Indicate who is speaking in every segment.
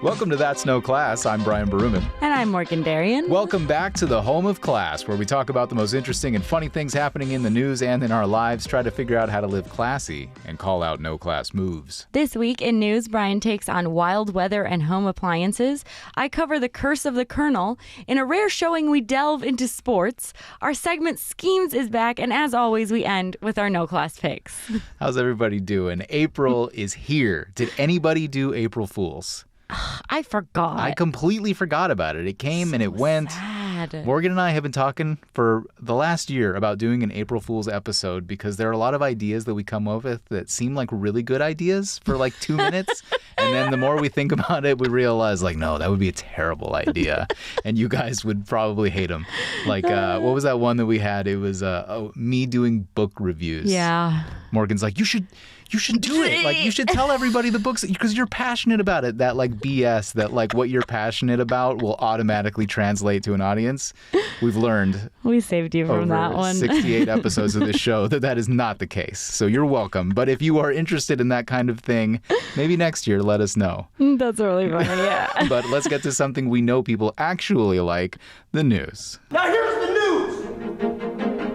Speaker 1: Welcome to That's No Class. I'm Brian Baruman.
Speaker 2: And I'm Morgan Darian.
Speaker 1: Welcome back to the home of class, where we talk about the most interesting and funny things happening in the news and in our lives, try to figure out how to live classy, and call out no-class moves.
Speaker 2: This week in news, Brian takes on wild weather and home appliances. I cover the curse of the Colonel. In a rare showing, we delve into sports. Our segment Schemes is back, and as always, we end with our no-class picks.
Speaker 1: How's everybody doing? April is here. Did anybody do April Fools?
Speaker 2: I forgot.
Speaker 1: I completely forgot about it. It came and it went.
Speaker 2: Sad.
Speaker 1: Morgan and I have been talking for the last year about doing an April Fool's episode because there are a lot of ideas that we come up with that seem like really good ideas for like 2 minutes. And then the more we think about it, we realize like, no, that would be a terrible idea. And you guys would probably hate them. Like, what was that one that we had? It was me doing book reviews.
Speaker 2: Yeah.
Speaker 1: Morgan's like, you should do it. Like, you should tell everybody the books because you're passionate about it. That like BS that like what you're passionate about will automatically translate to an audience. We've learned.
Speaker 2: We saved you from that one.
Speaker 1: 68 episodes of this show that is not the case. So you're welcome. But if you are interested in that kind of thing, maybe next year, let us know.
Speaker 2: That's really funny, yeah.
Speaker 1: But let's get to something we know people actually like, the news.
Speaker 3: Now here's the news.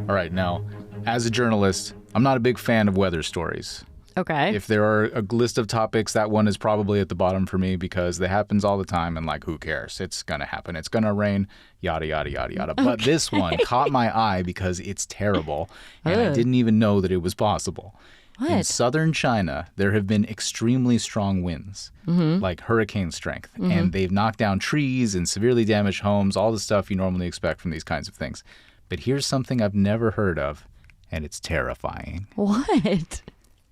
Speaker 1: All right, now, as a journalist, I'm not a big fan of weather stories.
Speaker 2: Okay.
Speaker 1: If there are a list of topics, that one is probably at the bottom for me because it happens all the time and like, who cares? It's going to happen. It's going to rain, yada, yada, yada, yada. Okay. But this one caught my eye because it's terrible and I didn't even know that it was possible.
Speaker 2: What?
Speaker 1: In southern China, there have been extremely strong winds, like hurricane strength, and they've knocked down trees and severely damaged homes, all the stuff you normally expect from these kinds of things. But here's something I've never heard of, and it's terrifying.
Speaker 2: What?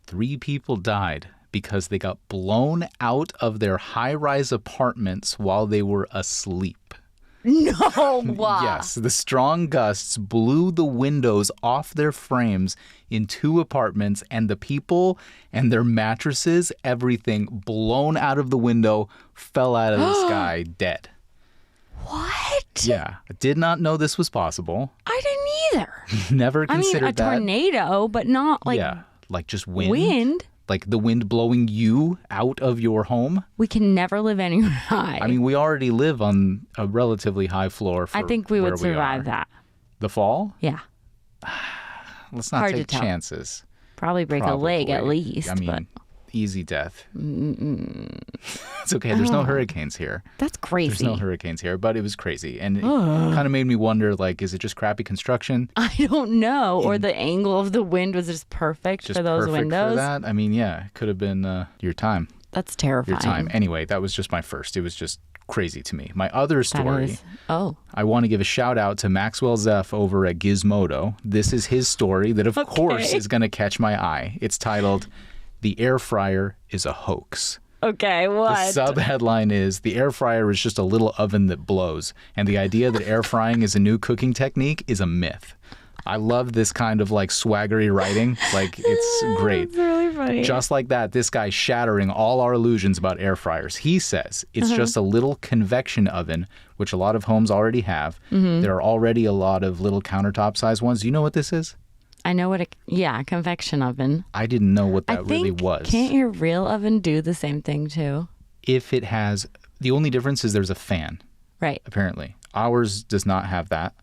Speaker 1: 3 people died because they got blown out of their high-rise apartments while they were asleep.
Speaker 2: No! Wow.
Speaker 1: Yes, the strong gusts blew the windows off their frames in 2 apartments, and the people and their mattresses, everything blown out of the window, fell out of the sky dead.
Speaker 2: What?
Speaker 1: Yeah, I did not know this was possible.
Speaker 2: I didn't either.
Speaker 1: Never considered that.
Speaker 2: I mean, a tornado, but not like...
Speaker 1: Yeah, like just wind.
Speaker 2: Wind?
Speaker 1: Like the wind blowing you out of your home.
Speaker 2: We can never live anywhere high.
Speaker 1: I mean, we already live on a relatively high floor for
Speaker 2: I think we would survive that.
Speaker 1: The fall?
Speaker 2: Yeah.
Speaker 1: Let's not
Speaker 2: Hard
Speaker 1: take
Speaker 2: to tell.
Speaker 1: chances.
Speaker 2: Probably break a leg at least.
Speaker 1: I mean,
Speaker 2: but
Speaker 1: easy death. It's okay. There's no hurricanes here.
Speaker 2: that's crazy.
Speaker 1: There's no hurricanes here, but it was crazy. And it kind of made me wonder, like, is it just crappy construction?
Speaker 2: I don't know. Or the angle of the wind was just perfect
Speaker 1: Just
Speaker 2: for those
Speaker 1: perfect
Speaker 2: windows.
Speaker 1: for that? I mean, yeah, it could have been your time.
Speaker 2: That's terrifying.
Speaker 1: Your time. Anyway, that was just my first. It was just crazy to me. My other
Speaker 2: That
Speaker 1: story,
Speaker 2: is- Oh.
Speaker 1: I want to give a shout out to Maxwell Zeff over at Gizmodo. This is his story that, of course, is going to catch my eye. It's titled, "The Air Fryer is a Hoax."
Speaker 2: Okay,
Speaker 1: The
Speaker 2: what?
Speaker 1: sub-headline is, "The air fryer is just a little oven that blows, and the idea that air frying is a new cooking technique is a myth." I love this kind of like swaggery writing. Like, it's great.
Speaker 2: It's really funny.
Speaker 1: Just like that, this guy's shattering all our illusions about air fryers. He says it's just a little convection oven, which a lot of homes already have. There are already a lot of little countertop-sized ones. Do you know what this is?
Speaker 2: I know what a convection oven.
Speaker 1: I didn't know what that
Speaker 2: I
Speaker 1: really
Speaker 2: think,
Speaker 1: was.
Speaker 2: Can't your real oven do the same thing too?
Speaker 1: If it has, the only difference is there's a fan,
Speaker 2: Right.
Speaker 1: apparently. Ours does not have that.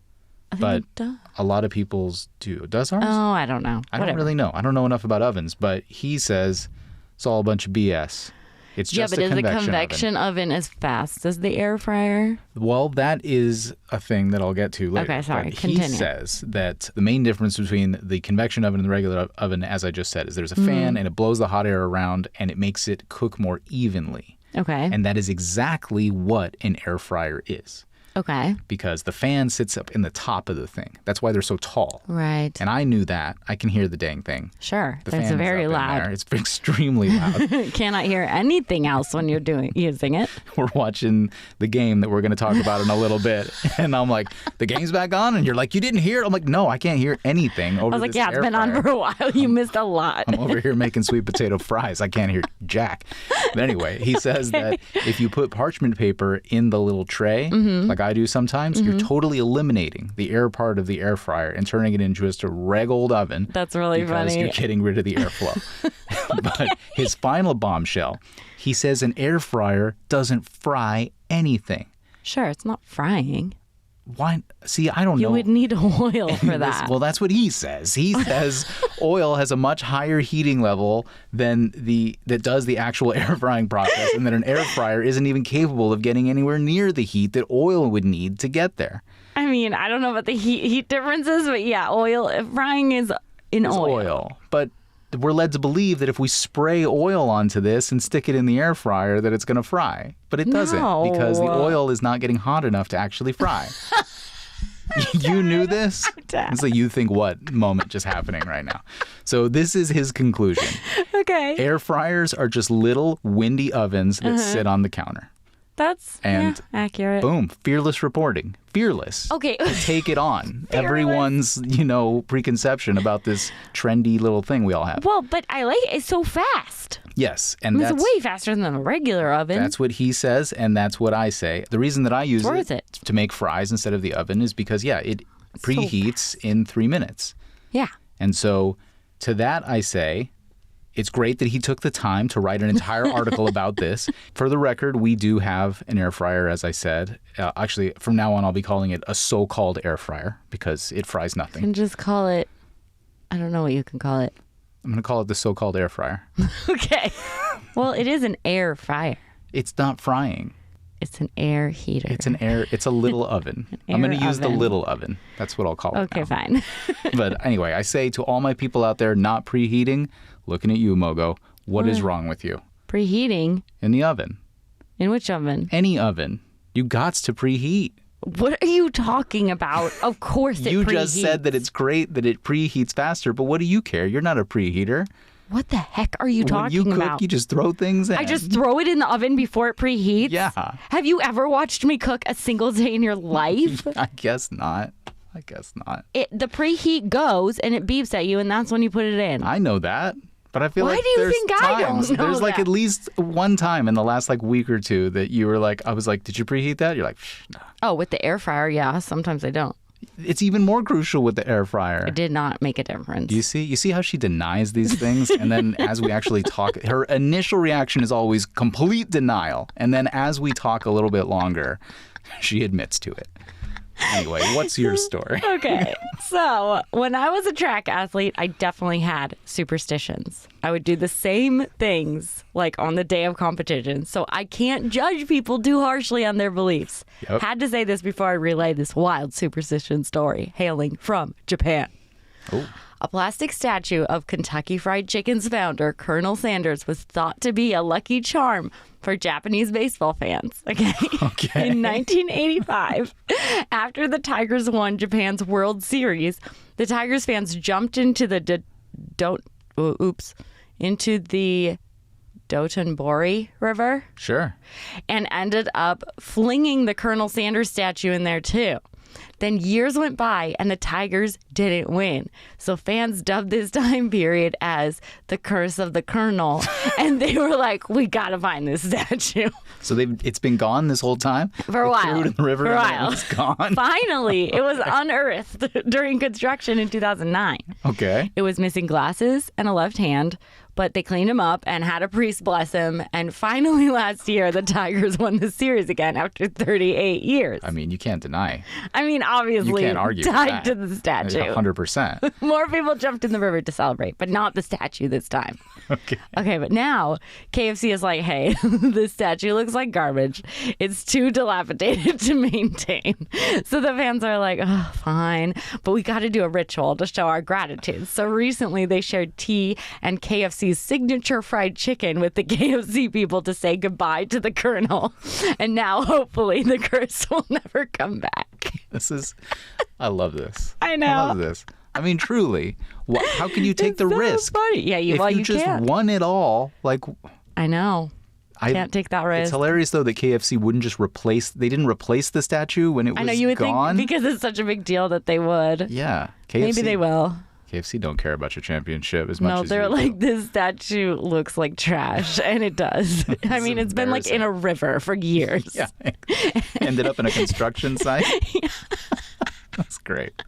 Speaker 2: I think
Speaker 1: But
Speaker 2: it does.
Speaker 1: a lot of people's do. Does ours?
Speaker 2: Oh, I don't know.
Speaker 1: I don't really know. I don't know enough about ovens, but he says it's all a bunch of BS. It's
Speaker 2: Yeah,
Speaker 1: just
Speaker 2: but
Speaker 1: a
Speaker 2: is the
Speaker 1: convection
Speaker 2: convection oven as fast as the air fryer?
Speaker 1: oven. Well, that is a thing that I'll get to later.
Speaker 2: Okay, sorry.
Speaker 1: But he
Speaker 2: Continue.
Speaker 1: says that the main difference between the convection oven and the regular oven, as I just said, is there's a fan and it blows the hot air around and it makes it cook more evenly.
Speaker 2: Okay.
Speaker 1: And that is exactly what an air fryer is.
Speaker 2: Okay.
Speaker 1: Because the fan sits up in the top of the thing. That's why they're so tall.
Speaker 2: Right.
Speaker 1: And I knew that. I can hear the dang thing.
Speaker 2: Sure.
Speaker 1: The
Speaker 2: That's
Speaker 1: fan's
Speaker 2: very
Speaker 1: up in
Speaker 2: loud.
Speaker 1: there. It's extremely loud.
Speaker 2: Cannot hear anything else when you're using it.
Speaker 1: We're watching the game that we're going to talk about in a little bit. And I'm like, the game's back on? And you're like, you didn't hear it? I'm like, no, I can't hear anything over
Speaker 2: I was like,
Speaker 1: this
Speaker 2: yeah, it's
Speaker 1: air
Speaker 2: been on
Speaker 1: fryer.
Speaker 2: for a while. You missed a lot.
Speaker 1: I'm over here making sweet potato fries. I can't hear jack. But anyway, he says that if you put parchment paper in the little tray, like I do sometimes, you're totally eliminating the air part of the air fryer and turning it into just a reg old oven.
Speaker 2: That's really
Speaker 1: because
Speaker 2: funny.
Speaker 1: you're getting rid of the airflow. But his final bombshell, he says an air fryer doesn't fry anything.
Speaker 2: Sure, it's not frying.
Speaker 1: Why? See, I don't know.
Speaker 2: You would need oil for that.
Speaker 1: Well, that's what he says. He says oil has a much higher heating level than that does the actual air frying process, and that an air fryer isn't even capable of getting anywhere near the heat that oil would need to get there.
Speaker 2: I mean, I don't know about the heat differences, but yeah, frying is in oil.
Speaker 1: But we're led to believe that if we spray oil onto this and stick it in the air fryer, that it's going to fry. But it doesn't, because the oil is not getting hot enough to actually fry. You knew this? It's like you think what moment just happening right now. So this is his conclusion.
Speaker 2: Okay.
Speaker 1: Air fryers are just little windy ovens that sit on the counter.
Speaker 2: That's accurate.
Speaker 1: Boom. Fearless reporting. Fearless.
Speaker 2: Okay.
Speaker 1: Take it on. Everyone's, preconception about this trendy little thing we all have.
Speaker 2: Well, but I like it's so fast.
Speaker 1: Yes. And
Speaker 2: it's way faster than a regular oven.
Speaker 1: That's what he says, and that's what I say. The reason that I use
Speaker 2: it
Speaker 1: to make fries instead of the oven is because, it preheats in 3 minutes.
Speaker 2: Yeah.
Speaker 1: And so to that I say, it's great that he took the time to write an entire article about this. For the record, we do have an air fryer, as I said. Actually, from now on, I'll be calling it a so-called air fryer because it fries nothing.
Speaker 2: You can just call it, I don't know what you can call it.
Speaker 1: I'm going to call it the so-called air fryer.
Speaker 2: Okay. Well, it is an air fryer.
Speaker 1: It's not frying.
Speaker 2: It's an air heater.
Speaker 1: It's a little oven. I'm going to use the little oven. That's what I'll call it.
Speaker 2: Okay, fine.
Speaker 1: But anyway, I say to all my people out there not preheating, looking at you, Mogo, what is wrong with you?
Speaker 2: Preheating?
Speaker 1: In the oven.
Speaker 2: In which oven?
Speaker 1: Any oven. You gots to preheat.
Speaker 2: What are you talking about? Of course it preheats.
Speaker 1: You just said that it's great that it preheats faster, but what do you care? You're not a preheater.
Speaker 2: What the heck are you talking
Speaker 1: about? When you cook, you just throw things in.
Speaker 2: I just throw it in the oven before it preheats?
Speaker 1: Yeah.
Speaker 2: Have you ever watched me cook a single day in your life?
Speaker 1: I guess not.
Speaker 2: The preheat goes and it beeps at you, and that's when you put it in.
Speaker 1: I know that. But I feel
Speaker 2: Why
Speaker 1: like
Speaker 2: do you
Speaker 1: there's
Speaker 2: think
Speaker 1: times,
Speaker 2: I don't know
Speaker 1: there's like
Speaker 2: that?
Speaker 1: at least one time in the last week or two that you were like, I was like, did you preheat that? You're like, nah.
Speaker 2: Oh, with the air fryer, yeah. Sometimes I don't.
Speaker 1: It's even more crucial with the air fryer.
Speaker 2: It did not make a difference.
Speaker 1: You see how she denies these things? And then as we actually talk, her initial reaction is always complete denial. And then as we talk a little bit longer, she admits to it. Anyway, what's your story?
Speaker 2: Okay. So when I was a track athlete, I definitely had superstitions. I would do the same things like on the day of competition. So I can't judge people too harshly on their beliefs.
Speaker 1: Yep.
Speaker 2: Had to say this before I relay this wild superstition story hailing from Japan.
Speaker 1: Oh.
Speaker 2: A plastic statue of Kentucky Fried Chicken's founder, Colonel Sanders, was thought to be a lucky charm for Japanese baseball fans. Okay. In 1985, after the Tigers won Japan's World Series, the Tigers fans jumped into the Dotonbori River.
Speaker 1: Sure.
Speaker 2: And ended up flinging the Colonel Sanders statue in there too. Then years went by and the Tigers didn't win. So fans dubbed this time period as the curse of the Colonel. And they were like, we got to find this statue.
Speaker 1: So it's been gone this whole time?
Speaker 2: For a while.
Speaker 1: They threw it in the river
Speaker 2: For a
Speaker 1: and
Speaker 2: while.
Speaker 1: it's gone?
Speaker 2: Finally, it was unearthed during construction in 2009.
Speaker 1: Okay.
Speaker 2: It was missing glasses and a left hand, but they cleaned him up and had a priest bless him. And finally last year, the Tigers won the series again after 38 years.
Speaker 1: I mean, you can't deny.
Speaker 2: I mean, obviously,
Speaker 1: You can't argue with
Speaker 2: tied
Speaker 1: that.
Speaker 2: to the statue.
Speaker 1: 100%.
Speaker 2: More people jumped in the river to celebrate, but not the statue this time. Okay, but now KFC is like, hey, this statue looks like garbage. It's too dilapidated to maintain. So the fans are like, oh, fine, but we got to do a ritual to show our gratitude. So recently they shared tea and KFC's signature fried chicken with the KFC people to say goodbye to the Colonel. And now hopefully the curse will never come back.
Speaker 1: I love this.
Speaker 2: I know.
Speaker 1: I love this. I mean, truly, how can you take
Speaker 2: It's
Speaker 1: the
Speaker 2: so
Speaker 1: risk?
Speaker 2: funny. Yeah,
Speaker 1: If
Speaker 2: you
Speaker 1: you just
Speaker 2: can't.
Speaker 1: won it all, like...
Speaker 2: I know. Can't take that risk.
Speaker 1: It's hilarious, though, that KFC wouldn't just they didn't replace the statue when it was
Speaker 2: I know you would
Speaker 1: gone.
Speaker 2: think because it's such a big deal that they would.
Speaker 1: Yeah. KFC,
Speaker 2: Maybe they will.
Speaker 1: KFC don't care about your championship as much
Speaker 2: No,
Speaker 1: as
Speaker 2: they're
Speaker 1: you
Speaker 2: like,
Speaker 1: do.
Speaker 2: this statue looks like trash, and it does. I mean, it's been like in a river for years.
Speaker 1: Yeah. Ended up in a construction site. That's great.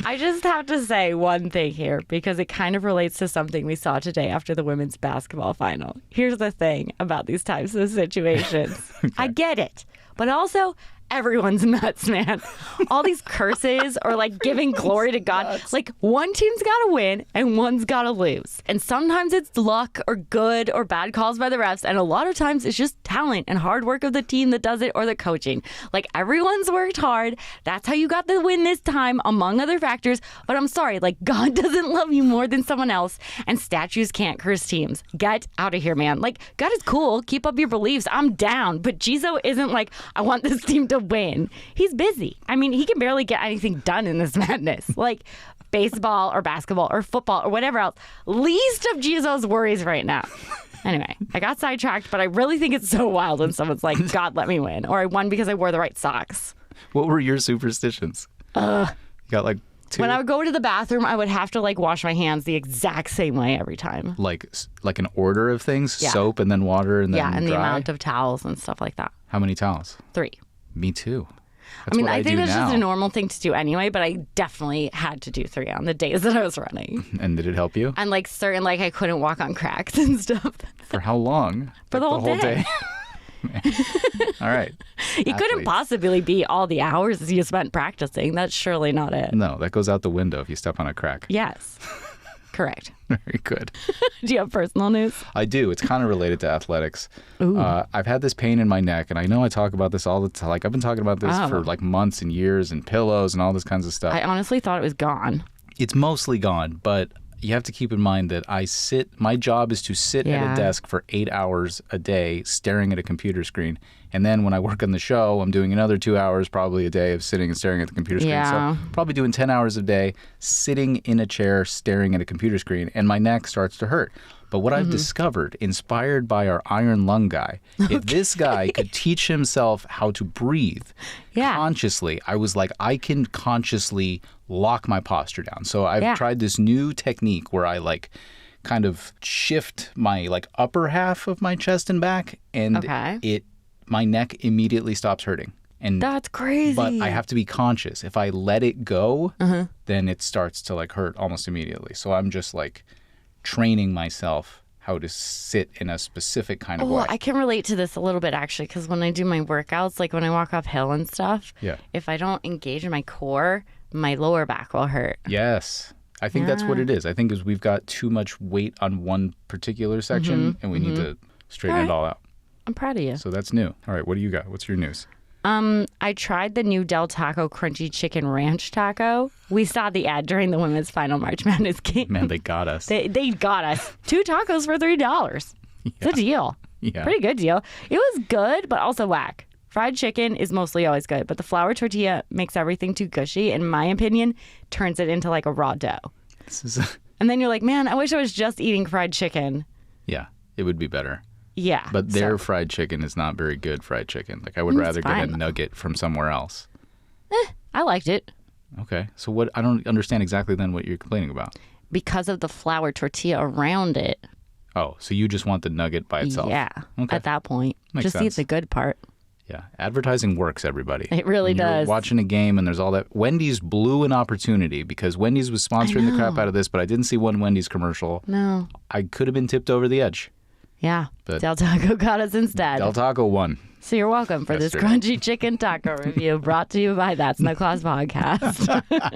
Speaker 2: I just have to say one thing here because it kind of relates to something we saw today after the women's basketball final. Here's the thing about these types of situations.
Speaker 1: Okay.
Speaker 2: I get it, but also everyone's nuts, man. All these curses or like giving glory to God.
Speaker 1: Nuts.
Speaker 2: Like one team's got to win and one's got to lose. And sometimes it's luck or good or bad calls by the refs. And a lot of times it's just talent and hard work of the team that does it or the coaching. Like everyone's worked hard. That's how you got the win this time, among other factors. But I'm sorry, like God doesn't love you more than someone else. And statues can't curse teams. Get out of here, man. Like God is cool. Keep up your beliefs. I'm down. But Jizo isn't like, I want this team to win. He's busy. I mean, he can barely get anything done in this madness. Like baseball or basketball or football or whatever else. Least of Jizo's worries right now. Anyway, I got sidetracked, but I really think it's so wild when someone's like, God, let me win. Or I won because I wore the right socks.
Speaker 1: What were your superstitions? You got like 2?
Speaker 2: When I would go to the bathroom, I would have to like wash my hands the exact same way every time.
Speaker 1: Like an order of things?
Speaker 2: Yeah.
Speaker 1: Soap and then water and then
Speaker 2: Yeah, and
Speaker 1: dry?
Speaker 2: the amount of towels and stuff like that.
Speaker 1: How many towels?
Speaker 2: 3.
Speaker 1: Me too. That's
Speaker 2: I mean,
Speaker 1: what
Speaker 2: I think
Speaker 1: do
Speaker 2: that's
Speaker 1: now.
Speaker 2: just a normal thing to do anyway, but I definitely had to do 3 on the days that I was running.
Speaker 1: And did it help you?
Speaker 2: And like certain, like I couldn't walk on cracks and stuff.
Speaker 1: For how long?
Speaker 2: For the
Speaker 1: Like
Speaker 2: whole day.
Speaker 1: All right.
Speaker 2: You couldn't possibly be all the hours you spent practicing. That's surely not it.
Speaker 1: No, that goes out the window if you step on a crack.
Speaker 2: Yes. Correct.
Speaker 1: Very good.
Speaker 2: Do you have personal news?
Speaker 1: I do. It's kind of related to athletics. I've had this pain in my neck, and I know I talk about this all the time. Like I've been talking about this for like months and years, and pillows and all this kinds of stuff.
Speaker 2: I honestly thought it was gone.
Speaker 1: It's mostly gone, but you have to keep in mind that my job is to sit at a desk for 8 hours a day staring at a computer screen. And then when I work on the show, I'm doing another 2 hours probably a day of sitting and staring at the computer screen.
Speaker 2: Yeah.
Speaker 1: So probably doing 10 hours a day sitting in a chair staring at a computer screen, and my neck starts to hurt. But what I've discovered, inspired by our iron lung guy, if this guy could teach himself how to breathe consciously, I was like, I can consciously lock my posture down. So I've tried this new technique where I like kind of shift my like upper half of my chest and back, and my neck immediately stops hurting. And
Speaker 2: that's crazy.
Speaker 1: But I have to be conscious. If I let it go, then it starts to like hurt almost immediately. So I'm just like training myself how to sit in a specific kind of way.
Speaker 2: I can relate to this a little bit actually, because when I do my workouts, like when I walk uphill and stuff, if I don't engage in my core, my lower back will hurt.
Speaker 1: Yes. I think that's what it is. I think is we've got too much weight on one particular section, and we need to straighten it all out.
Speaker 2: I'm proud of you.
Speaker 1: So that's new. All right, what do you got? What's your news?
Speaker 2: I tried the new Del Taco Crunchy Chicken Ranch Taco. We saw the ad during the women's final March Madness game.
Speaker 1: Man, they got us.
Speaker 2: They got us. 2 tacos for $3. It's a deal.
Speaker 1: Yeah.
Speaker 2: Pretty good deal. It was good, but also whack. Fried chicken is mostly always good, but the flour tortilla makes everything too gushy, in my opinion, turns it into like a raw dough. And then you're like, man, I wish I was just eating fried chicken.
Speaker 1: Yeah, it would be better.
Speaker 2: Yeah.
Speaker 1: But their fried chicken is not very good fried chicken. Like I would rather get a nugget from somewhere else.
Speaker 2: I liked it.
Speaker 1: Okay. So what? I don't understand exactly then what you're complaining about.
Speaker 2: Because of the flour tortilla around it.
Speaker 1: Oh, so you just want the nugget by itself?
Speaker 2: Yeah.
Speaker 1: Okay.
Speaker 2: At that point.
Speaker 1: Makes
Speaker 2: just
Speaker 1: sense.
Speaker 2: eat the good part.
Speaker 1: Yeah. Advertising works, everybody.
Speaker 2: It really
Speaker 1: when
Speaker 2: does.
Speaker 1: You're watching a game and there's all that. Wendy's blew an opportunity because Wendy's was sponsoring the crap out of this, but I didn't see one Wendy's commercial.
Speaker 2: No.
Speaker 1: I could have been tipped over the edge.
Speaker 2: Yeah.
Speaker 1: But
Speaker 2: Del Taco got us instead.
Speaker 1: Del Taco won.
Speaker 2: So you're welcome for this crunchy chicken taco review brought to you by That's No Claus Podcast.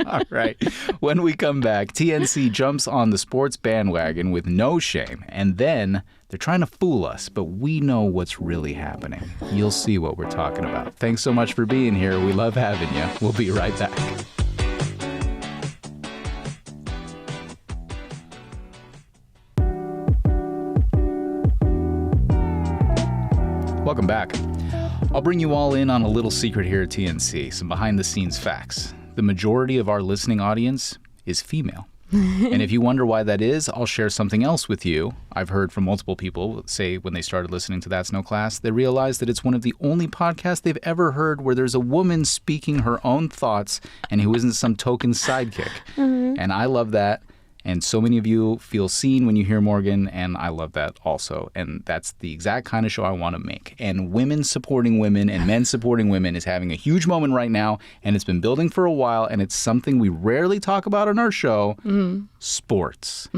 Speaker 1: All right. When we come back, TNC jumps on the sports bandwagon with no shame. And then they're trying to fool us, but we know what's really happening. You'll see what we're talking about. Thanks so much for being here. We love having you. We'll be right back. Welcome back. I'll bring you all in on a little secret here at TNC, some behind-the-scenes facts. The majority of our listening audience is female. And if you wonder why that is, I'll share something else with you. I've heard from multiple people say when they started listening to That's No Class, they realized that it's one of the only podcasts they've ever heard where there's a woman speaking her own thoughts and who isn't some token sidekick. And I love that. And so many of you feel seen when you hear Morgan, and I love that also. And that's the exact kind of show I want to make. And women supporting women and men supporting women is having a huge moment right now, and it's been building for a while, and it's something we rarely talk about on our show, sports.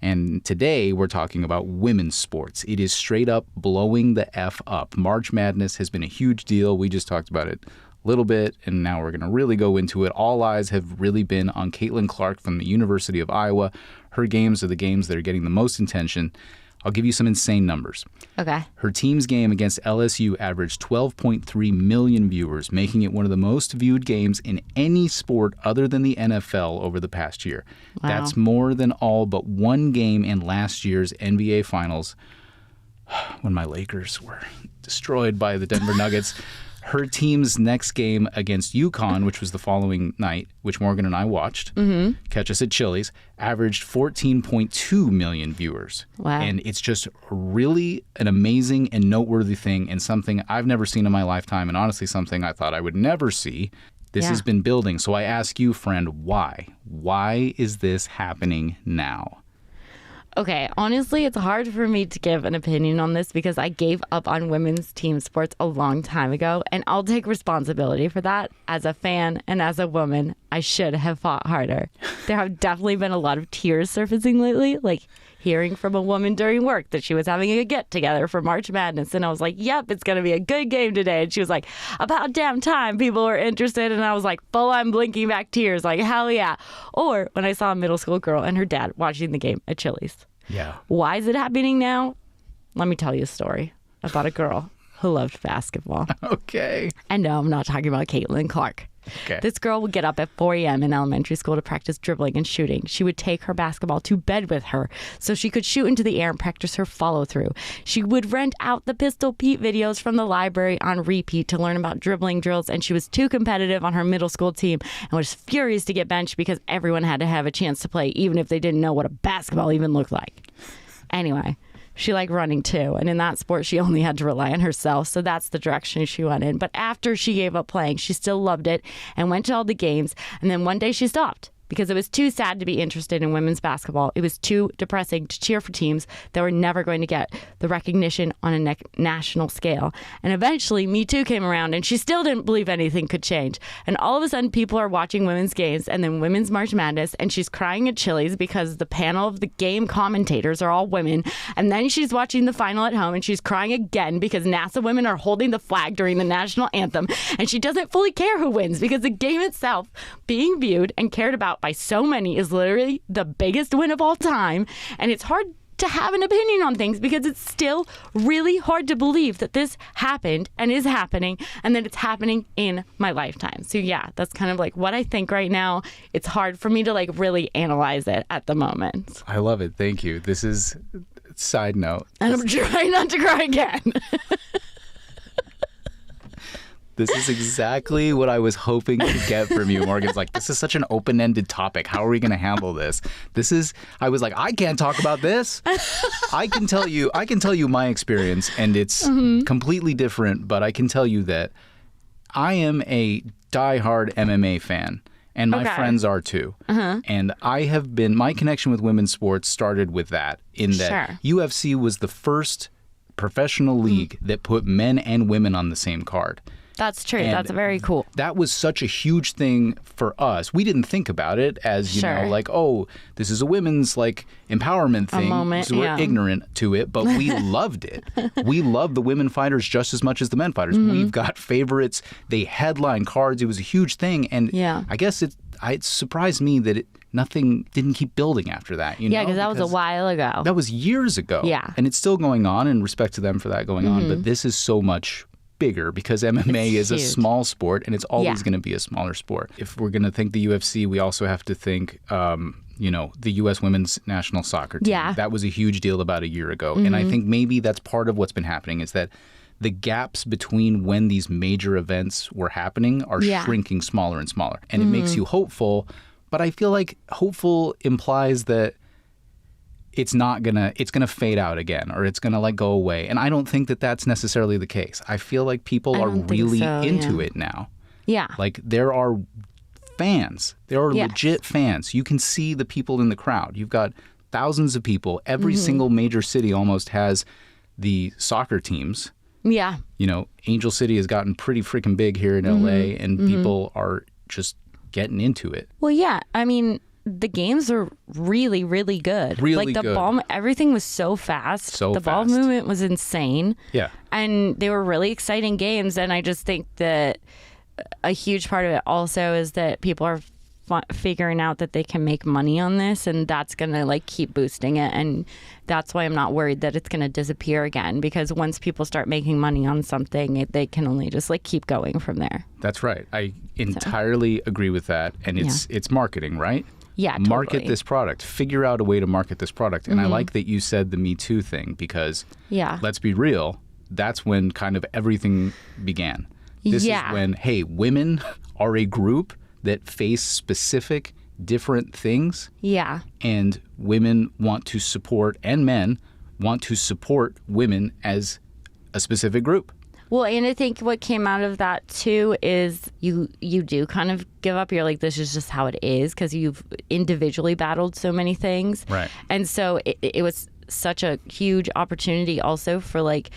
Speaker 1: And today we're talking about women's sports. It is straight up blowing the F up. March Madness has been a huge deal. We just talked about it little bit, and now we're going to really go into it. All eyes have really been on Caitlin Clark from the University of Iowa. Her games are the games that are getting the most attention. I'll give you some insane numbers.
Speaker 2: Okay.
Speaker 1: Her team's game against LSU averaged 12.3 million viewers, making it one of the most viewed games in any sport other than the NFL over the past year.
Speaker 2: Wow.
Speaker 1: That's more than all but one game in last year's NBA Finals when my Lakers were destroyed by the Denver Nuggets. Her team's next game against UConn, which was the following night, which Morgan and I watched, Catch Us at Chili's, averaged 14.2 million viewers.
Speaker 2: Wow.
Speaker 1: And it's just really an amazing and noteworthy thing, and something I've never seen in my lifetime, and honestly something I thought I would never see. This has been building. So I ask you, friend, why? Why is this happening now?
Speaker 2: Okay, honestly, it's hard for me to give an opinion on this because I gave up on women's team sports a long time ago, and I'll take responsibility for that. As a fan and as a woman, I should have fought harder. There have definitely been a lot of tears surfacing lately, like hearing from a woman during work that she was having a get-together for March Madness, and I was like, yep, it's going to be a good game today. And she was like, about damn time people are interested, and I was like, full-on blinking back tears, like, hell yeah. Or when I saw a middle school girl and her dad watching the game at Chili's.
Speaker 1: Yeah.
Speaker 2: Why is it happening now? Let me tell you a story about a girl who loved basketball.
Speaker 1: Okay.
Speaker 2: And no, I'm not talking about Caitlin Clark.
Speaker 1: Okay.
Speaker 2: This girl would get up at 4 a.m. in elementary school to practice dribbling and shooting. She would take her basketball to bed with her so she could shoot into the air and practice her follow-through. She would rent out the Pistol Pete videos from the library on repeat to learn about dribbling drills, and she was too competitive on her middle school team and was furious to get benched because everyone had to have a chance to play, even if they didn't know what a basketball even looked like. Anyway, she liked running too, and in that sport she only had to rely on herself, so that's the direction she went in. But after she gave up playing, she still loved it and went to all the games, and then one day she stopped because it was too sad to be interested in women's basketball. It was too depressing to cheer for teams that were never going to get the recognition on a national scale. And eventually, Me Too came around, and she still didn't believe anything could change. And all of a sudden, people are watching women's games and then women's March Madness, and she's crying at Chili's because the panel of the game commentators are all women. And then she's watching the final at home, and she's crying again because NASA women are holding the flag during the national anthem. And she doesn't fully care who wins because the game itself, being viewed and cared about by so many, is literally the biggest win of all time. And it's hard to have an opinion on things because it's still really hard to believe that this happened and is happening and that it's happening in my lifetime. So yeah, that's kind of like what I think right now. It's hard for me to like really analyze it at the moment.
Speaker 1: I love it. Thank you. This is side note.
Speaker 2: And I'm trying not to cry again.
Speaker 1: This is exactly what I was hoping to get from you. Morgan's like, this is such an open-ended topic. How are we going to handle this? I was like, I can't talk about this. I can tell you my experience, and it's completely different, but I can tell you that I am a diehard MMA fan. And my friends are too. And my connection with women's sports started with that, in that UFC was the first professional league that put men and women on the same card.
Speaker 2: That's true.
Speaker 1: And
Speaker 2: that's very cool.
Speaker 1: That was such a huge thing for us. We didn't think about it as, you know, like, oh, this is a women's like empowerment thing.
Speaker 2: A moment,
Speaker 1: so we're ignorant to it, but we loved it. We loved the women fighters just as much as the men fighters. We've got favorites. They headline cards. It was a huge thing. And I guess it surprised me that nothing didn't keep building after that. You know?
Speaker 2: Because that was a while ago.
Speaker 1: That was years ago. Yeah. And it's still going on, and respect to them for that going on. But this is so much bigger because MMA is a small sport, and it's always going to be a smaller sport. If we're going to think the UFC, we also have to think, the U.S. women's national soccer team. Yeah. That was a huge deal about a year ago. And I think maybe that's part of what's been happening, is that the gaps between when these major events were happening are shrinking smaller and smaller. And it makes you hopeful, but I feel like hopeful implies that it's gonna fade out again, or it's gonna like go away. And I don't think that that's necessarily the case. I feel like people are really into it now. Yeah. Like there are fans. There are legit fans. You can see the people in the crowd. You've got thousands of people. Every single major city almost has the soccer teams.
Speaker 2: Yeah.
Speaker 1: You know, Angel City has gotten pretty freaking big here in LA, and people are just getting into it.
Speaker 2: Well, yeah. I mean, the games are really, really good.
Speaker 1: Really
Speaker 2: like the
Speaker 1: good.
Speaker 2: ball, everything was so fast. The ball
Speaker 1: fast.
Speaker 2: movement was insane.
Speaker 1: Yeah.
Speaker 2: And they were really exciting games. And I just think that a huge part of it also is that people are figuring out that they can make money on this, and that's going to like keep boosting it. And that's why I'm not worried that it's going to disappear again, because once people start making money on something, they can only just like keep going from there.
Speaker 1: That's right. I entirely agree with that. And it's marketing, right?
Speaker 2: Yeah, totally.
Speaker 1: Market this product. Figure out a way to market this product. And I like that you said the Me Too thing, because let's be real, that's when kind of everything began. This is when, hey, women are a group that face specific different things.
Speaker 2: Yeah.
Speaker 1: And women want to support, and men want to support women as a specific group.
Speaker 2: Well, and I think what came out of that too is you do kind of give up. You're like, this is just how it is, because you've individually battled so many things.
Speaker 1: Right.
Speaker 2: And so it was such a huge opportunity also for like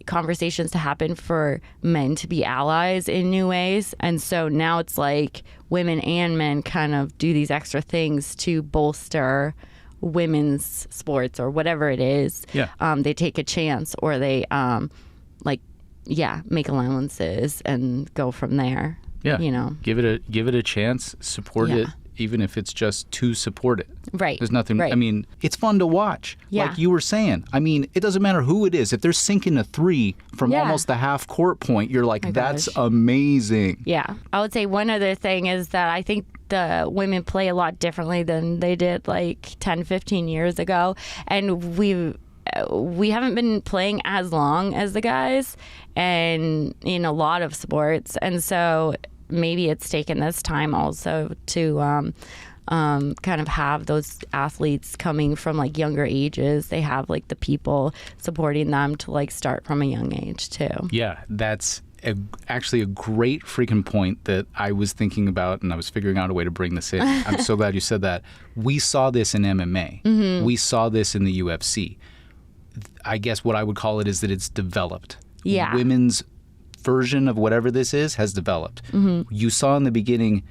Speaker 2: conversations to happen for men to be allies in new ways. And so now it's like women and men kind of do these extra things to bolster women's sports or whatever it is.
Speaker 1: Yeah.
Speaker 2: They take a chance, or they make allowances and go from there.
Speaker 1: Yeah.
Speaker 2: You know,
Speaker 1: give it a chance, support it, even if it's just to support it.
Speaker 2: Right.
Speaker 1: There's nothing,
Speaker 2: right.
Speaker 1: I mean, it's fun to watch.
Speaker 2: Yeah.
Speaker 1: Like you were saying. I mean, it doesn't matter who it is. If they're sinking a three from almost the half court point, you're like, that's amazing.
Speaker 2: Yeah. I would say one other thing is that I think the women play a lot differently than they did like 10, 15 years ago. And we haven't been playing as long as the guys, and in a lot of sports. And so maybe it's taken this time also to kind of have those athletes coming from like younger ages. They have like the people supporting them to like start from a young age too.
Speaker 1: Yeah, that's actually a great freaking point that I was thinking about, and I was figuring out a way to bring this in. I'm so glad you said that. We saw this in MMA. We saw this in the UFC. I guess what I would call it is that it's developed.
Speaker 2: Yeah.
Speaker 1: Women's version of whatever this is has developed. You saw in the beginning,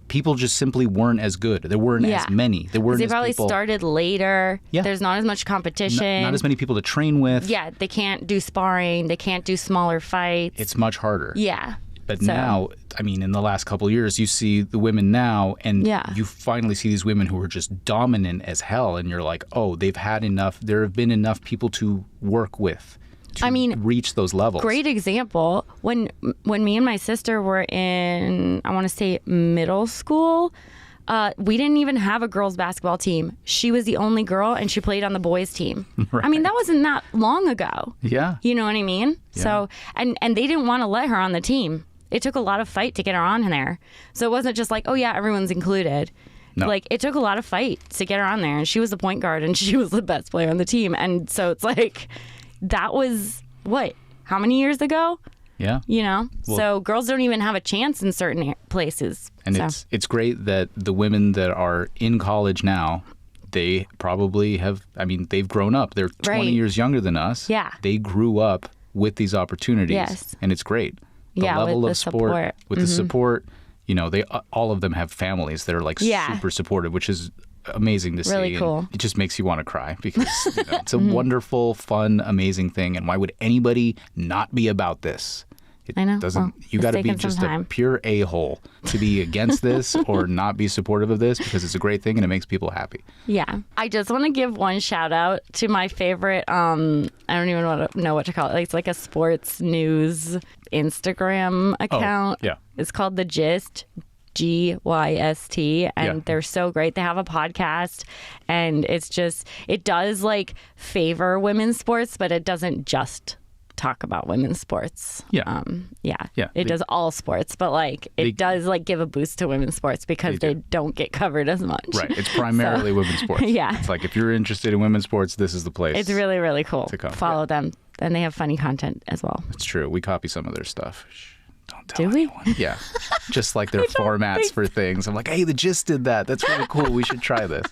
Speaker 1: people just simply weren't as good. There weren't as many. There weren't.
Speaker 2: They
Speaker 1: as
Speaker 2: probably
Speaker 1: people.
Speaker 2: started later.
Speaker 1: Yeah.
Speaker 2: There's not as much competition.
Speaker 1: Not as many people to train with.
Speaker 2: Yeah, they can't do sparring. They can't do smaller fights.
Speaker 1: It's much harder.
Speaker 2: Yeah.
Speaker 1: But now, I mean, in the last couple of years, you see the women now, and you finally see these women who are just dominant as hell, and you're like, oh, they've had enough. There have been enough people to work with to reach those levels.
Speaker 2: Great example. When me and my sister were in, I want to say, middle school, we didn't even have a girls' basketball team. She was the only girl, and she played on the boys' team.
Speaker 1: Right.
Speaker 2: I mean, that wasn't that long ago.
Speaker 1: Yeah.
Speaker 2: You know what I mean?
Speaker 1: Yeah.
Speaker 2: So, and they didn't want to let her on the team. It took a lot of fight to get her on there. So it wasn't just like, oh yeah, everyone's included.
Speaker 1: No.
Speaker 2: Like, it took a lot of fight to get her on there, and she was the point guard, and she was the best player on the team. And so it's like, that was how many years ago?
Speaker 1: Yeah.
Speaker 2: You know? Well, so girls don't even have a chance in certain places.
Speaker 1: And it's great that the women that are in college now, they probably have, I mean, they've grown up. They're 20 years younger than us.
Speaker 2: Yeah.
Speaker 1: They grew up with these opportunities.
Speaker 2: Yes.
Speaker 1: And it's great. The level
Speaker 2: with
Speaker 1: of
Speaker 2: the
Speaker 1: support. With the support, you know, they all of them have families that are like super supportive, which is amazing to see.
Speaker 2: Really cool.
Speaker 1: And it just makes you want to cry, because it's a wonderful, fun, amazing thing. And why would anybody not be about this?
Speaker 2: I know.
Speaker 1: Doesn't you got to be just a pure a-hole to be against this or not be supportive of this, because it's a great thing and it makes people happy. Yeah.
Speaker 2: I just want to give one shout out to my favorite, I don't even know what to call it. It's like a sports news Instagram account.
Speaker 1: Oh, yeah.
Speaker 2: It's called The Gist. GYST, and they're so great. They have a podcast, and it does like favor women's sports, but it doesn't just talk about women's sports. It does all sports, but like it does like give a boost to women's sports because they don't get covered as much.
Speaker 1: Right. It's primarily women's sports.
Speaker 2: Yeah.
Speaker 1: It's like, if you're interested in women's sports, this is the place.
Speaker 2: It's really, really cool.
Speaker 1: To come.
Speaker 2: Follow them. And they have funny content as well.
Speaker 1: It's true. We copy some of their stuff. Don't tell
Speaker 2: Do we?
Speaker 1: anyone. Yeah. Just like their formats for things. I'm like, hey, the Gist did that. That's really cool. We should try this.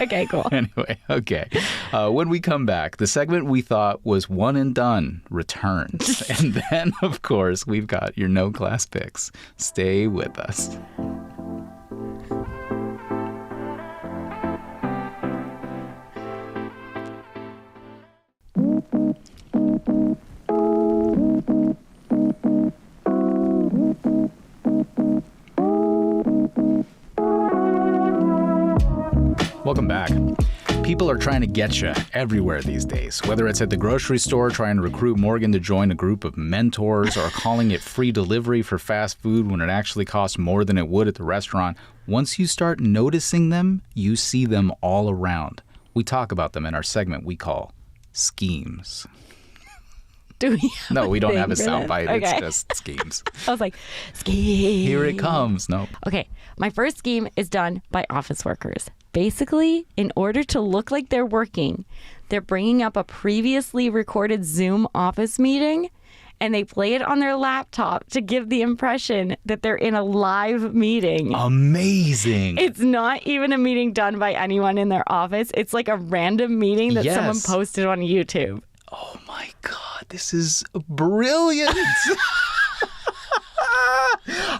Speaker 2: Okay, cool.
Speaker 1: Anyway, okay. When we come back, the segment we thought was one and done returns. And then, of course, we've got your no class picks. Stay with us. Welcome back. People are trying to get you everywhere these days, whether it's at the grocery store trying to recruit Morgan to join a group of mentors or calling it free delivery for fast food when it actually costs more than it would at the restaurant. Once you start noticing them, you see them all around. We talk about them in our segment we call Schemes.
Speaker 2: Do we have
Speaker 1: No, we don't have a
Speaker 2: thing for
Speaker 1: soundbite.
Speaker 2: this? Okay.
Speaker 1: It's just schemes.
Speaker 2: I was like, scheme.
Speaker 1: Here it comes. No.
Speaker 2: Okay, my first scheme is done by office workers. Basically, in order to look like they're working, they're bringing up a previously recorded Zoom office meeting and they play it on their laptop to give the impression that they're in a live meeting.
Speaker 1: Amazing.
Speaker 2: It's not even a meeting done by anyone in their office. It's like a random meeting that someone
Speaker 1: Yes.
Speaker 2: posted on YouTube.
Speaker 1: Oh my God, this is brilliant.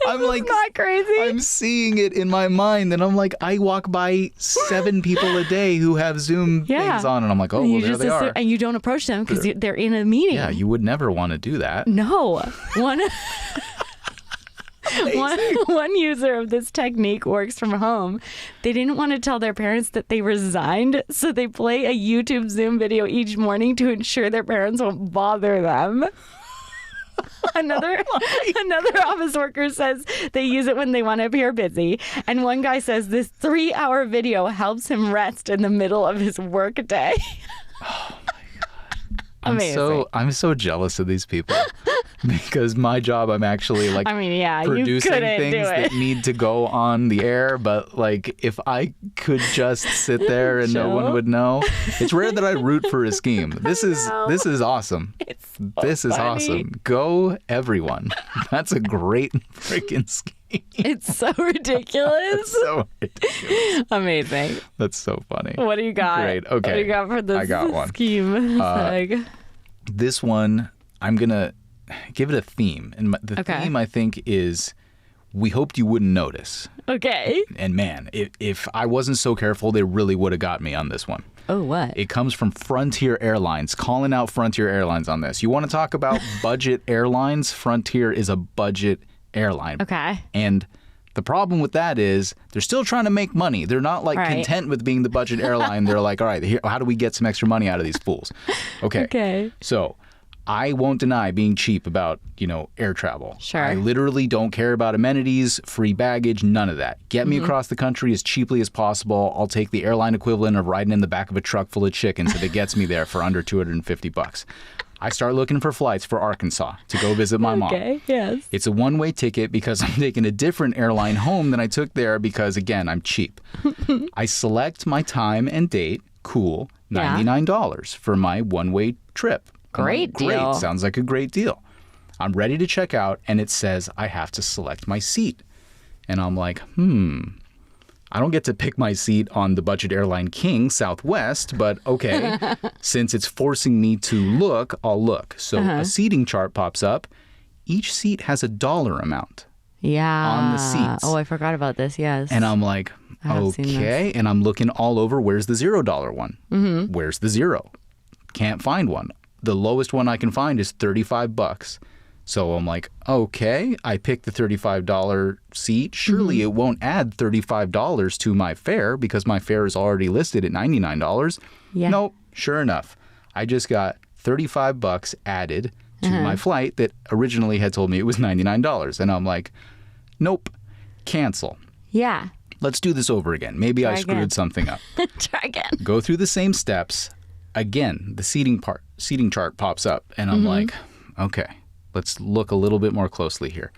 Speaker 1: I'm like,
Speaker 2: Not crazy.
Speaker 1: I'm seeing it in my mind, and I'm like, I walk by 7 people a day who have Zoom things on, and I'm like, oh, well, there they are.
Speaker 2: And you don't approach them because they're in a meeting.
Speaker 1: Yeah, you would never want to do that.
Speaker 2: No. One user of this technique works from home. They didn't want to tell their parents that they resigned, so they play a YouTube Zoom video each morning to ensure their parents won't bother them. Another office worker says they use it when they want to appear busy. And one guy says this 3-hour video helps him rest in the middle of his work day. Amazing.
Speaker 1: I'm so jealous of these people because my job, I'm actually like
Speaker 2: you
Speaker 1: producing
Speaker 2: couldn't
Speaker 1: things
Speaker 2: do it.
Speaker 1: that need to go on the air. But like, if I could just sit there and no one would know, it's rare that I root for a scheme. This is awesome. This is
Speaker 2: funny.
Speaker 1: awesome. Go everyone. That's a great freaking scheme.
Speaker 2: It's so ridiculous.
Speaker 1: So ridiculous.
Speaker 2: Amazing.
Speaker 1: That's so funny.
Speaker 2: What do you got?
Speaker 1: Great. Okay.
Speaker 2: What do you got for this
Speaker 1: I got one.
Speaker 2: scheme? Seg?
Speaker 1: This one, I'm going to give it a theme. And the
Speaker 2: Okay.
Speaker 1: theme, I think, is we hoped you wouldn't notice.
Speaker 2: Okay.
Speaker 1: And man, if I wasn't so careful, they really would have got me on this one.
Speaker 2: Oh, what?
Speaker 1: It comes from Frontier Airlines, calling out Frontier Airlines on this. You want to talk about budget airlines? Frontier is a budget airline.
Speaker 2: Okay.
Speaker 1: And the problem with that is they're still trying to make money. They're not like
Speaker 2: Right.
Speaker 1: content with being the budget airline. They're like, all right, here, how do we get some extra money out of these fools? Okay.
Speaker 2: Okay.
Speaker 1: So I won't deny being cheap about, air travel.
Speaker 2: Sure.
Speaker 1: I literally don't care about amenities, free baggage, none of that. Get me across the country as cheaply as possible. I'll take the airline equivalent of riding in the back of a truck full of chickens if it gets me there for under $250. I start looking for flights for Arkansas to go visit my mom.
Speaker 2: Okay. Yes.
Speaker 1: It's a one-way ticket because I'm taking a different airline home than I took there because, again, I'm cheap. I select my time and date. Cool.
Speaker 2: Yeah.
Speaker 1: $99 for my one-way trip. I'm like,
Speaker 2: Great deal.
Speaker 1: Great. Sounds like a great deal. I'm ready to check out, and it says I have to select my seat. And I'm like, I don't get to pick my seat on the budget airline king, Southwest, but okay. Since it's forcing me to look, I'll look. So a seating chart pops up. Each seat has a dollar amount.
Speaker 2: Yeah.
Speaker 1: On the seats.
Speaker 2: Oh, I forgot about this. Yes.
Speaker 1: And I'm like,
Speaker 2: have seen
Speaker 1: okay. And I'm looking all over. Where's the $0 one? Mm-hmm. Where's the zero? Can't find one. The lowest one I can find is $35. So I'm like, okay, I picked the $35 seat. Surely it won't add $35 to my fare because my fare is already listed at $99.
Speaker 2: Yeah.
Speaker 1: Nope. Sure enough, I just got $35 added to my flight that originally had told me it was $99. And I'm like, nope, cancel.
Speaker 2: Yeah.
Speaker 1: Let's do this over again. Maybe I screwed
Speaker 2: again.
Speaker 1: something up.
Speaker 2: Try again.
Speaker 1: Go through the same steps. Again, the seating chart pops up, and I'm like, okay, let's look a little bit more closely here.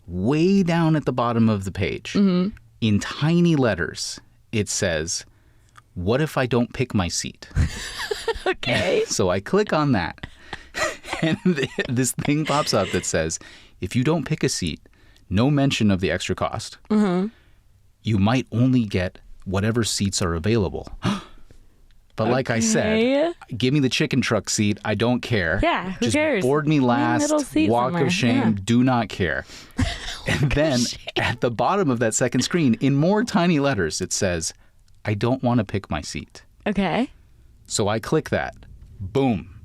Speaker 1: Way down at the bottom of the page, in tiny letters, it says, what if I don't pick my seat?
Speaker 2: Okay.
Speaker 1: So I click on that, and this thing pops up that says, if you don't pick a seat, no mention of the extra cost, you might only get whatever seats are available. But like I said, give me the chicken truck seat. I don't care.
Speaker 2: Yeah, who
Speaker 1: Just
Speaker 2: cares?
Speaker 1: board me last. Walk
Speaker 2: somewhere.
Speaker 1: of shame. Do not care. And then at the bottom of that second screen, in more tiny letters, it says, I don't want to pick my seat.
Speaker 2: Okay.
Speaker 1: So I click that. Boom.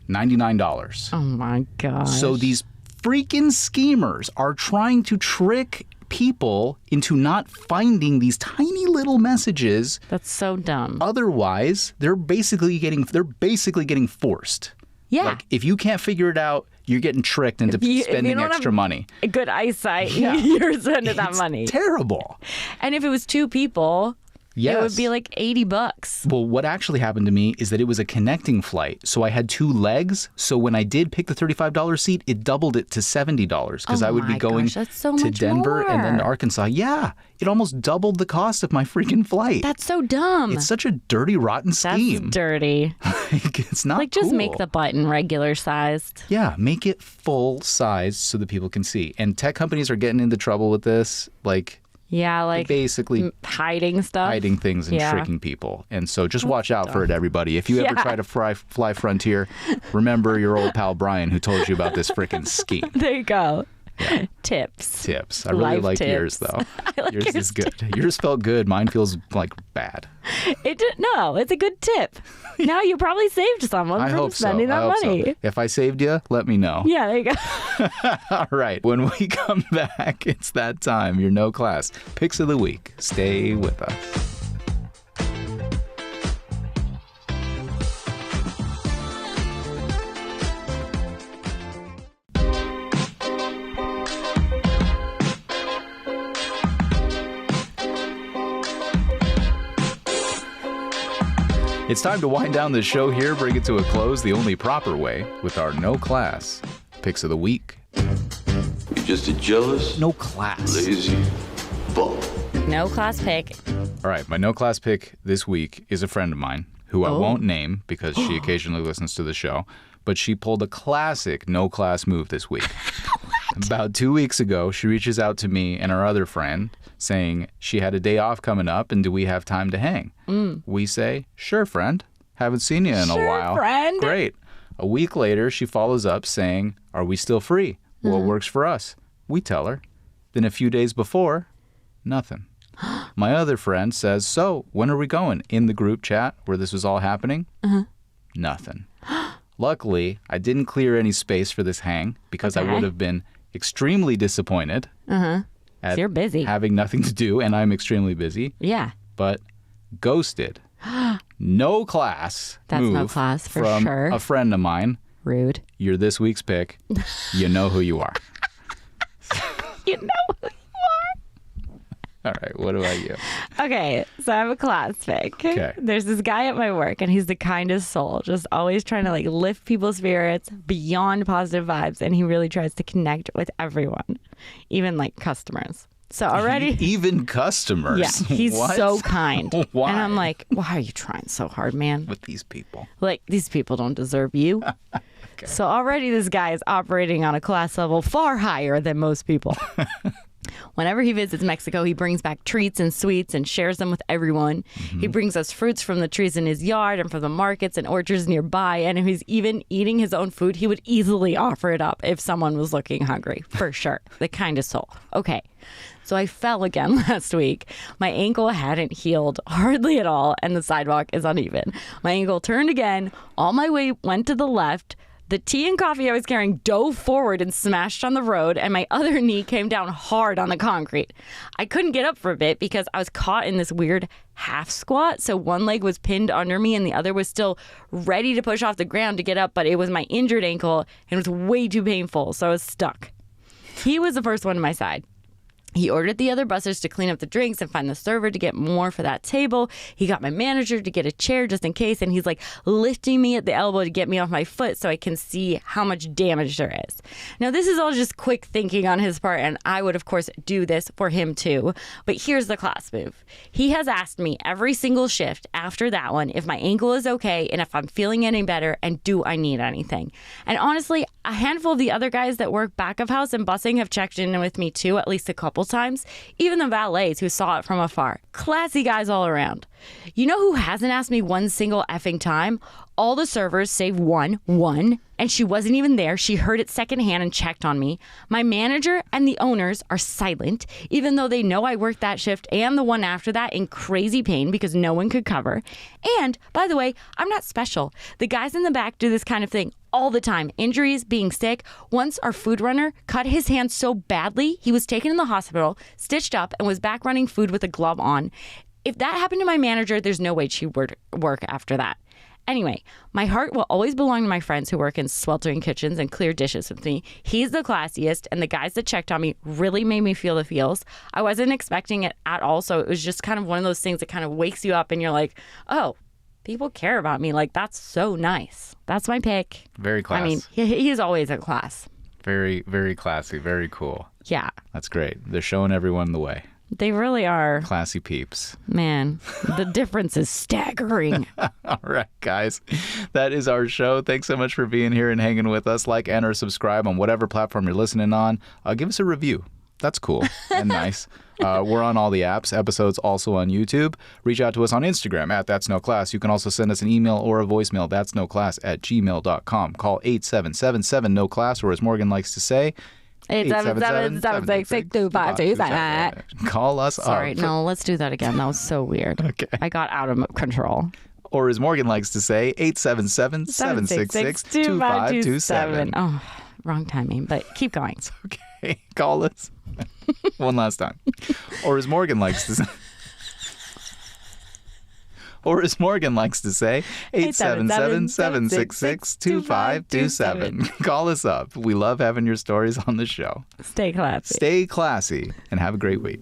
Speaker 1: $99.
Speaker 2: Oh my gosh.
Speaker 1: So these freaking schemers are trying to trick people into not finding these tiny little messages.
Speaker 2: That's so dumb.
Speaker 1: Otherwise, they're basically getting forced.
Speaker 2: Yeah.
Speaker 1: Like if you can't figure it out, you're getting tricked into spending extra money.
Speaker 2: Good eyesight.
Speaker 1: Yeah.
Speaker 2: You're spending that money.
Speaker 1: Terrible.
Speaker 2: And if it was two people,
Speaker 1: Yes.
Speaker 2: it would be like $80.
Speaker 1: Well, what actually happened to me is that it was a connecting flight. So I had two legs. So when I did pick the $35 seat, it doubled it to $70 because I would be going
Speaker 2: that's so
Speaker 1: to
Speaker 2: much
Speaker 1: Denver and then to
Speaker 2: more.
Speaker 1: Arkansas. Yeah, it almost doubled the cost of my freaking flight.
Speaker 2: That's so dumb.
Speaker 1: It's such a dirty, rotten
Speaker 2: That's
Speaker 1: scheme.
Speaker 2: dirty.
Speaker 1: It's not
Speaker 2: Like, just
Speaker 1: cool.
Speaker 2: make the button regular sized.
Speaker 1: Yeah, make it full size so that people can see. And tech companies are getting into trouble with this, like
Speaker 2: Yeah, like
Speaker 1: basically
Speaker 2: hiding stuff.
Speaker 1: hiding things and
Speaker 2: Yeah.
Speaker 1: tricking people. And so just watch out for it, everybody. If you ever try to fly Frontier, remember your old pal Brian who told you about this freaking scheme.
Speaker 2: There you go. Tips.
Speaker 1: Tips. I really
Speaker 2: Life
Speaker 1: like
Speaker 2: tips.
Speaker 1: yours, though.
Speaker 2: I like
Speaker 1: yours
Speaker 2: yours
Speaker 1: is good. Yours felt good. Mine feels like bad.
Speaker 2: No, it's a good tip. Now you probably saved someone
Speaker 1: I
Speaker 2: from
Speaker 1: hope so.
Speaker 2: spending
Speaker 1: I
Speaker 2: that
Speaker 1: hope
Speaker 2: money.
Speaker 1: so. If I saved you, let me know.
Speaker 2: Yeah, there you go.
Speaker 1: All right. When we come back, it's that time. Your No Class Picks of the Week. Stay with us. It's time to wind down the show here, bring it to a close the only proper way with our No Class Picks of the Week.
Speaker 3: You're just a jealous,
Speaker 1: No class.
Speaker 3: lazy bum.
Speaker 2: No class pick.
Speaker 1: All right, my No Class pick this week is a friend of mine who I won't name because she occasionally listens to the show, but she pulled a classic No Class move this week. About 2 weeks ago, she reaches out to me and our other friend saying she had a day off coming up and do we have time to hang? We say, sure, friend. Haven't seen you in a
Speaker 2: Sure,
Speaker 1: while.
Speaker 2: friend.
Speaker 1: Great. A week later, she follows up saying, are we still free? What works for us? We tell her. Then a few days before, nothing. My other friend says, so when are we going? In the group chat where this was all happening? Nothing. Luckily, I didn't clear any space for this hang because I
Speaker 2: Okay.
Speaker 1: would have been extremely disappointed at
Speaker 2: So you're busy.
Speaker 1: having nothing to do, and I'm extremely busy,
Speaker 2: Yeah.
Speaker 1: but ghosted. No class
Speaker 2: That's
Speaker 1: move
Speaker 2: no class for
Speaker 1: from
Speaker 2: sure.
Speaker 1: a friend of mine.
Speaker 2: Rude.
Speaker 1: You're this week's pick. You know who you are.
Speaker 2: You know who you
Speaker 1: All right, what about you?
Speaker 2: are. Okay, so I have a class pick.
Speaker 1: Okay.
Speaker 2: There's this guy at my work, and he's the kindest soul, just always trying to like lift people's spirits beyond positive vibes, and he really tries to connect with everyone, even like customers. So already.
Speaker 1: Even customers.
Speaker 2: Yeah, he's
Speaker 1: What?
Speaker 2: so kind.
Speaker 1: Why?
Speaker 2: And I'm like, why are you trying so hard, man?
Speaker 1: With these people.
Speaker 2: Like, these people don't deserve you. So already this guy is operating on a class level far higher than most people. Whenever he visits Mexico, he brings back treats and sweets and shares them with everyone. He brings us fruits from the trees in his yard and from the markets and orchards nearby. And if he's even eating his own food, he would easily offer it up if someone was looking hungry, for sure. The kindest soul. Okay. So I fell again last week. My ankle hadn't healed hardly at all, and the sidewalk is uneven. My ankle turned again. All my weight went to the left. The tea and coffee I was carrying dove forward and smashed on the road, and my other knee came down hard on the concrete. I couldn't get up for a bit because I was caught in this weird half squat. So one leg was pinned under me and the other was still ready to push off the ground to get up, but it was my injured ankle and it was way too painful, so I was stuck. He was the first one to my side. He ordered the other bussers to clean up the drinks and find the server to get more for that table. He got my manager to get a chair just in case, and he's like lifting me at the elbow to get me off my foot so I can see how much damage there is. Now, this is all just quick thinking on his part, and I would, of course, do this for him too. But here's the class move. He has asked me every single shift after that one if my ankle is okay and if I'm feeling any better and do I need anything. And honestly, A handful of the other guys that work back of house and busing have checked in with me too, at least a couple times. Even the valets who saw it from afar. Classy guys all around. You know who hasn't asked me one single effing time? All the servers, save one, and she wasn't even there. She heard it secondhand and checked on me. My manager and the owners are silent, even though they know I worked that shift and the one after that in crazy pain because no one could cover. And, by the way, I'm not special. The guys in the back do this kind of thing all the time. Injuries, being sick. Once our food runner cut his hand so badly, he was taken in the hospital, stitched up, and was back running food with a glove on. If that happened to my manager, there's no way she would work after that. Anyway, my heart will always belong to my friends who work in sweltering kitchens and clear dishes with me. He's the classiest, and the guys that checked on me really made me feel the feels. I wasn't expecting it at all, so it was just kind of one of those things that kind of wakes you up and you're like, oh, people care about me. Like, that's so nice. That's my pick.
Speaker 1: Very classy.
Speaker 2: I mean, he is always a class.
Speaker 1: Very, very classy. Very cool.
Speaker 2: Yeah.
Speaker 1: That's great. They're showing everyone the way.
Speaker 2: They really are.
Speaker 1: Classy peeps.
Speaker 2: Man, the difference is staggering.
Speaker 1: All right, guys. That is our show. Thanks so much for being here and hanging with us. Like and or subscribe on whatever platform you're listening on. Give us a review. That's cool and nice. We're on all the apps. Episodes also on YouTube. Reach out to us on Instagram at That's No Class. You can also send us an email or a voicemail, that'snoclass@gmail.com. Call 877-7-NO-CLASS, or as Morgan likes to say,
Speaker 2: 877-766-2527.
Speaker 1: Call us up.
Speaker 2: Sorry, no, let's do that again. That was so weird.
Speaker 1: Okay.
Speaker 2: I got out of control.
Speaker 1: Or as Morgan likes to say, 877-766-2527.
Speaker 2: Oh, wrong timing, but keep going.
Speaker 1: Okay, call us. One last time. Or as Morgan likes to say, 877-766-2527. Call us up. We love having your stories on the show.
Speaker 2: Stay classy.
Speaker 1: Stay classy and have a great week.